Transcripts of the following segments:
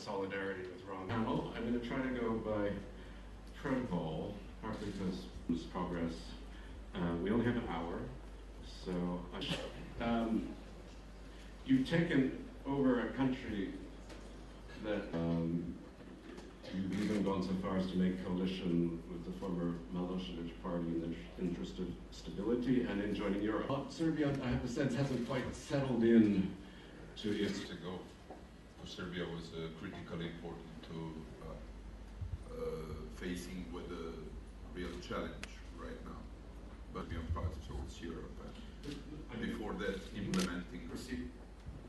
solidarity with Ron Hamill. I'm going to try to go by protocol, partly because it's progress. We only have an hour, so you've taken over a country that you've even gone so far as to make coalition with the former Milosevic party in the interest of stability and in joining Europe. Serbia, I have a sense, hasn't quite settled in to its... ago, for Serbia was critically important to facing with a real challenge right now, but beyond path towards Europe. And before that, implementing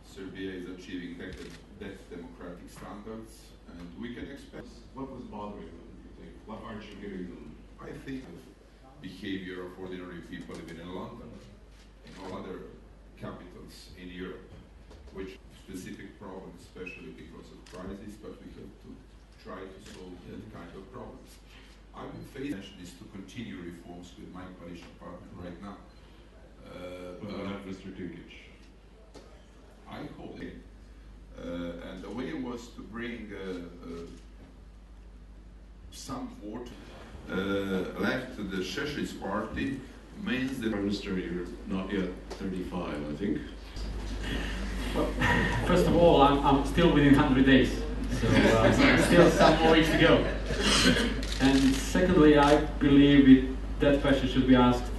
Serbia is achieving that democratic standards, and we can expect. What was bothering them, do you think? What aren't you giving them? I think the behavior of ordinary people living in London and all other capitals in Europe, which specific problems, especially because of crisis, but we have to try to solve that kind of problems. I'm facing is to continue reforms with my coalition partner right now. But not Mr. Dinkic. I hope, and the way was to bring some vote left to the Socialist Party means that... Prime Minister, you're not yet 35, I think. Well, first of all, I'm still within 100 days, so still some more weeks to go. And secondly, I believe that question should be asked,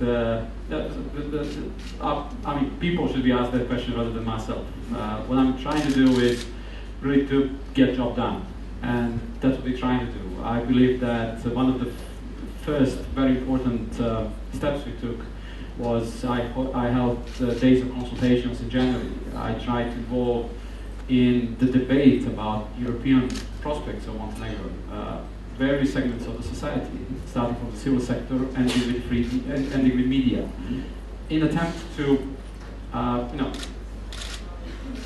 people should be asked that question rather than myself. What I'm trying to do is really to get job done, and that's what we're trying to do. I believe that one of the first very important steps we took was I held days of consultations in January. I tried to involve in the debate about European prospects of Montenegro various segments of the society, starting from the civil sector, ending with media, in attempt to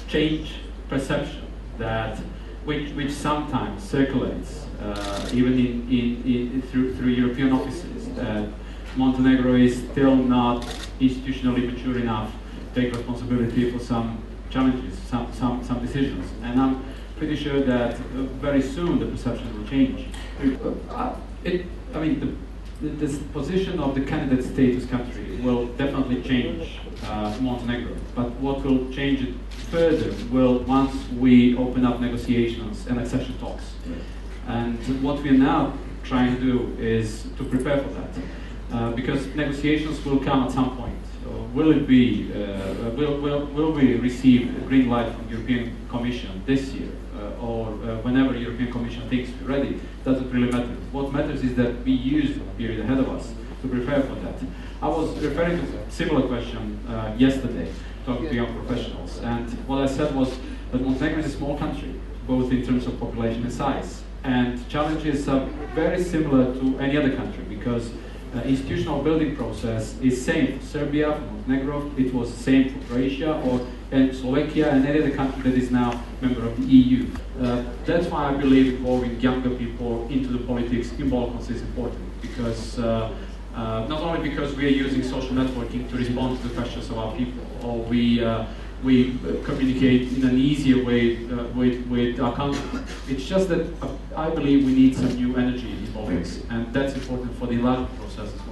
change perception that which sometimes circulates even through European offices, that Montenegro is still not institutionally mature enough to take responsibility for some challenges, some decisions. And I'm pretty sure that very soon the perception will change. The position of the candidate status country will definitely change Montenegro, but what will change it further will once we open up negotiations and accession talks. And what we are now trying to do is to prepare for that, because negotiations will come at some point. Will we receive a green light from the European Commission this year, or whenever the European Commission thinks we're ready? Doesn't really matter. What matters is that we use the period ahead of us to prepare for that. I was referring to a similar question yesterday, talking to young professionals, and what I said was that Montenegro is a small country, both in terms of population and size, and challenges are very similar to any other country, because institutional building process is same for Serbia, for Montenegro, it was the same for Croatia, and Slovakia, and any other country that is now a member of the EU. That's why I believe involving younger people into the politics in Balkans is important, because not only because we are using social networking to respond to the questions of our people, or we communicate in an easier way with our country. It's just that I believe we need some new energy in Balkans, and that's important for the enlargement process as well.